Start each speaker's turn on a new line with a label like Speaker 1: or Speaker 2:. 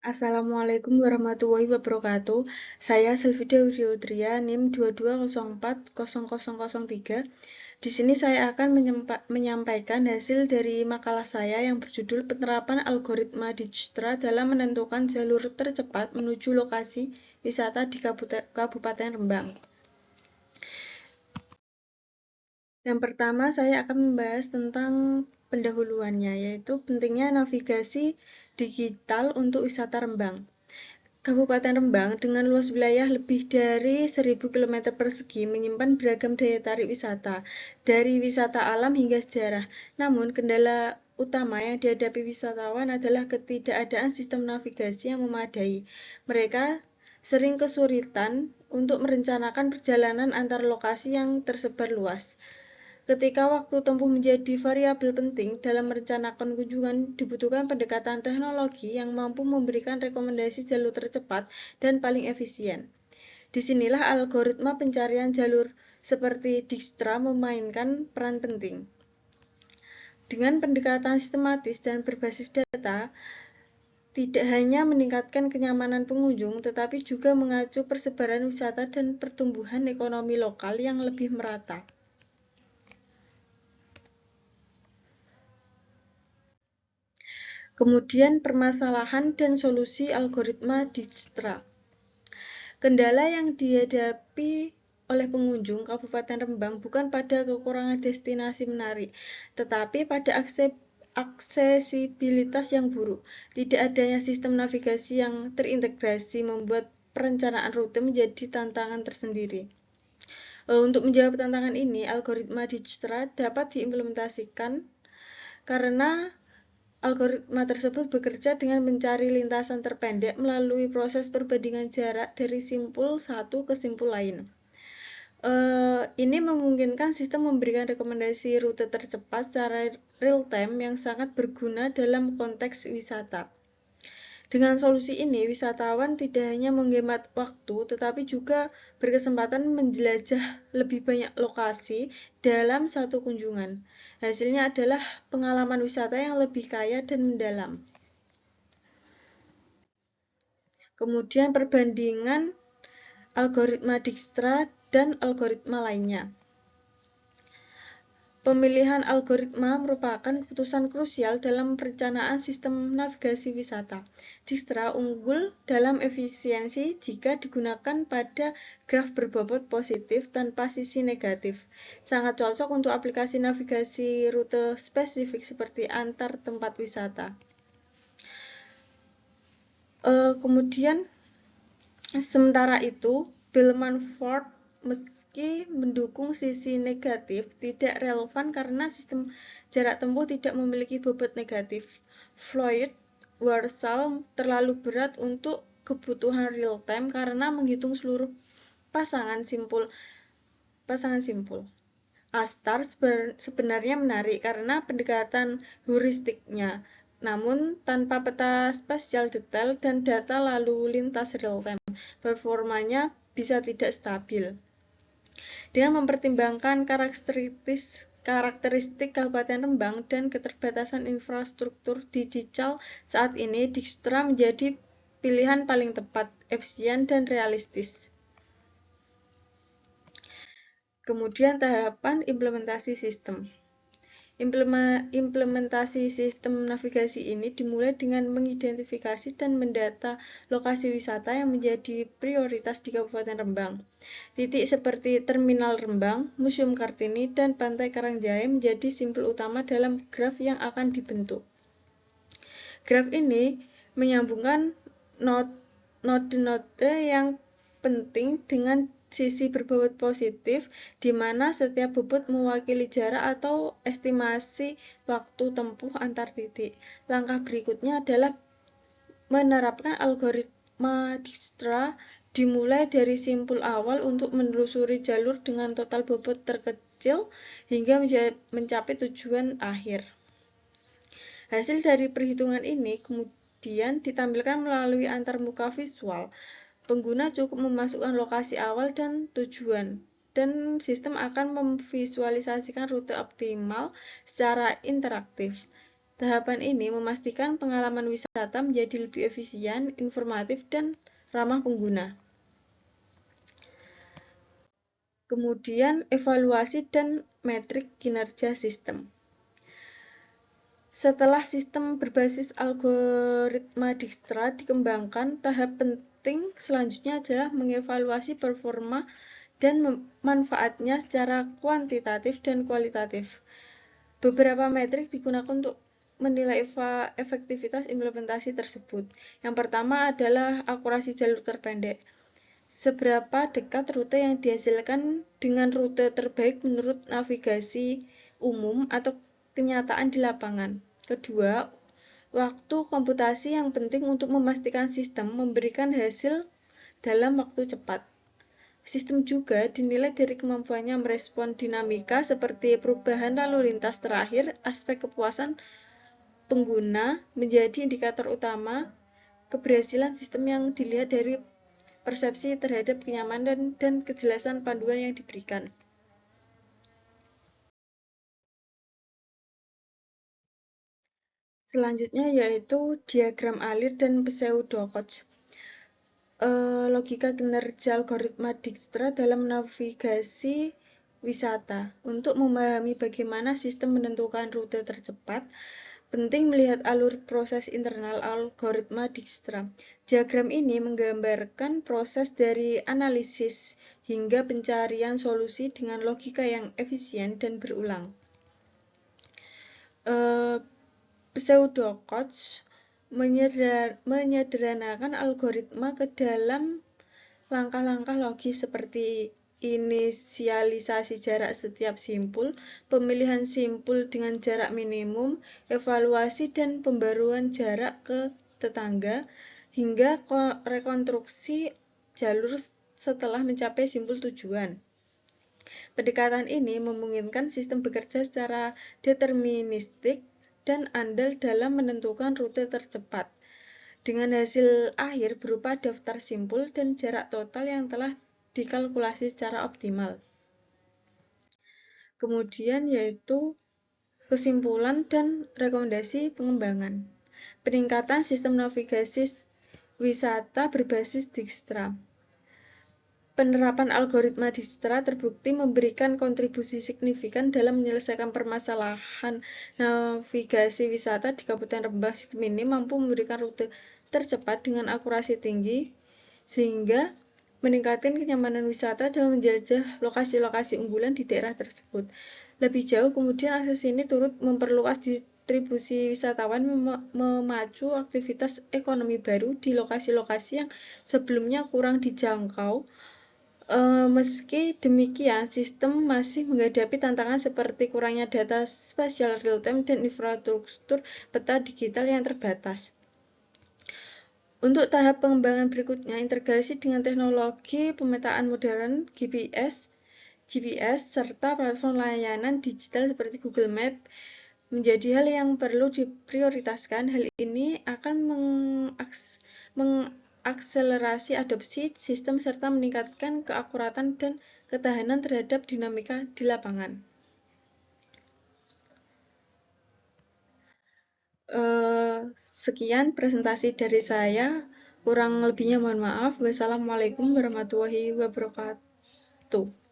Speaker 1: Assalamualaikum warahmatullahi wabarakatuh. Saya Selvida Wiryodria, NIM 22040003. Di sini saya akan menyampaikan hasil dari makalah saya yang berjudul Penerapan Algoritma Dijkstra dalam menentukan jalur tercepat menuju lokasi wisata di Kabupaten Rembang. Yang pertama, saya akan membahas tentang pendahuluannya, yaitu pentingnya navigasi digital untuk wisata Rembang. Kabupaten Rembang dengan luas wilayah lebih dari 1000 km persegi menyimpan beragam daya tarik wisata, dari wisata alam hingga sejarah. Namun, kendala utama yang dihadapi wisatawan adalah ketidakadaan sistem navigasi yang memadai. Mereka sering kesulitan untuk merencanakan perjalanan antar lokasi yang tersebar luas. Ketika waktu tempuh menjadi variabel penting dalam merencanakan kunjungan, dibutuhkan pendekatan teknologi yang mampu memberikan rekomendasi jalur tercepat dan paling efisien. Disinilah algoritma pencarian jalur seperti Dijkstra memainkan peran penting. Dengan pendekatan sistematis dan berbasis data, tidak hanya meningkatkan kenyamanan pengunjung, tetapi juga mengacu persebaran wisata dan pertumbuhan ekonomi lokal yang lebih merata. Kemudian permasalahan dan solusi algoritma Dijkstra. Kendala yang dihadapi oleh pengunjung Kabupaten Rembang bukan pada kekurangan destinasi menarik, tetapi pada aksesibilitas yang buruk. Tidak adanya sistem navigasi yang terintegrasi membuat perencanaan rute menjadi tantangan tersendiri. Untuk menjawab tantangan ini, algoritma Dijkstra dapat diimplementasikan karena algoritma tersebut bekerja dengan mencari lintasan terpendek melalui proses perbandingan jarak dari simpul satu ke simpul lain. Ini memungkinkan sistem memberikan rekomendasi rute tercepat secara real-time yang sangat berguna dalam konteks wisata. Dengan solusi ini, wisatawan tidak hanya menghemat waktu, tetapi juga berkesempatan menjelajah lebih banyak lokasi dalam satu kunjungan. Hasilnya adalah pengalaman wisata yang lebih kaya dan mendalam. Kemudian perbandingan algoritma Dijkstra dan algoritma lainnya. Pemilihan algoritma merupakan keputusan krusial dalam perencanaan sistem navigasi wisata. Dijkstra unggul dalam efisiensi jika digunakan pada graf berbobot positif tanpa sisi negatif. Sangat cocok untuk aplikasi navigasi rute spesifik seperti antar tempat wisata. Kemudian, sementara itu, Bellman-Ford meski mendukung sisi negatif, tidak relevan karena sistem jarak tempuh tidak memiliki bobot negatif. Floyd-Warshall terlalu berat untuk kebutuhan real-time karena menghitung seluruh pasangan simpul. A-star sebenarnya menarik karena pendekatan heuristiknya, namun tanpa peta spasial detail dan data lalu lintas real-time, performanya bisa tidak stabil. Dengan mempertimbangkan karakteristik Kabupaten Rembang dan keterbatasan infrastruktur digital saat ini, Dijkstra menjadi pilihan paling tepat, efisien, dan realistis. Kemudian tahapan implementasi sistem. Implementasi sistem navigasi ini dimulai dengan mengidentifikasi dan mendata lokasi wisata yang menjadi prioritas di Kabupaten Rembang. Titik seperti Terminal Rembang, Museum Kartini, dan Pantai Karangjae menjadi simpul utama dalam graf yang akan dibentuk. Graf ini menyambungkan node-node yang penting dengan sisi berbobot positif, di mana setiap bobot mewakili jarak atau estimasi waktu tempuh antar titik. Langkah berikutnya adalah menerapkan algoritma Dijkstra dimulai dari simpul awal untuk menelusuri jalur dengan total bobot terkecil hingga mencapai tujuan akhir. Hasil dari perhitungan ini kemudian ditampilkan melalui antarmuka visual. Pengguna cukup memasukkan lokasi awal dan tujuan, dan sistem akan memvisualisasikan rute optimal secara interaktif. Tahapan ini memastikan pengalaman wisata menjadi lebih efisien, informatif, dan ramah pengguna. Kemudian, evaluasi dan metrik kinerja sistem. Setelah sistem berbasis algoritma Dijkstra dikembangkan, tahap penting selanjutnya adalah mengevaluasi performa dan manfaatnya secara kuantitatif dan kualitatif. Beberapa metrik digunakan untuk menilai efektivitas implementasi tersebut. Yang pertama adalah akurasi jalur terpendek. Seberapa dekat rute yang dihasilkan dengan rute terbaik menurut navigasi umum atau kenyataan di lapangan. Kedua, waktu komputasi yang penting untuk memastikan sistem memberikan hasil dalam waktu cepat. Sistem juga dinilai dari kemampuannya merespon dinamika seperti perubahan lalu lintas. Terakhir, aspek kepuasan pengguna menjadi indikator utama keberhasilan sistem yang dilihat dari persepsi terhadap kenyamanan dan kejelasan panduan yang diberikan. Selanjutnya yaitu diagram alir dan pseudo-Koch. Logika kinerja algoritma Dijkstra dalam navigasi wisata. Untuk memahami bagaimana sistem menentukan rute tercepat, penting melihat alur proses internal algoritma Dijkstra. Diagram ini menggambarkan proses dari analisis hingga pencarian solusi dengan logika yang efisien dan berulang. Pseudo-Koch menyederhanakan algoritma ke dalam langkah-langkah logis seperti inisialisasi jarak setiap simpul, pemilihan simpul dengan jarak minimum, evaluasi dan pembaruan jarak ke tetangga, hingga rekonstruksi jalur setelah mencapai simpul tujuan. Pendekatan ini memungkinkan sistem bekerja secara deterministik dan andal dalam menentukan rute tercepat, dengan hasil akhir berupa daftar simpul dan jarak total yang telah dikalkulasi secara optimal. Kemudian yaitu kesimpulan dan rekomendasi pengembangan. Peningkatan sistem navigasi wisata berbasis Dijkstra. Penerapan algoritma Dijkstra terbukti memberikan kontribusi signifikan dalam menyelesaikan permasalahan navigasi wisata di Kabupaten Rembang. Sistem ini mampu memberikan rute tercepat dengan akurasi tinggi, sehingga meningkatkan kenyamanan wisata dalam menjelajah lokasi-lokasi unggulan di daerah tersebut. Lebih jauh, kemudian akses ini turut memperluas distribusi wisatawan, memacu aktivitas ekonomi baru di lokasi-lokasi yang sebelumnya kurang dijangkau. Meski demikian, sistem masih menghadapi tantangan seperti kurangnya data spasial real-time dan infrastruktur peta digital yang terbatas. Untuk tahap pengembangan berikutnya, integrasi dengan teknologi pemetaan modern, GPS, serta platform layanan digital seperti Google Maps menjadi hal yang perlu diprioritaskan. Hal ini akan mengakselerasi adopsi sistem serta meningkatkan keakuratan dan ketahanan terhadap dinamika di lapangan. Sekian presentasi dari saya. Kurang lebihnya mohon maaf. Wassalamualaikum warahmatullahi wabarakatuh.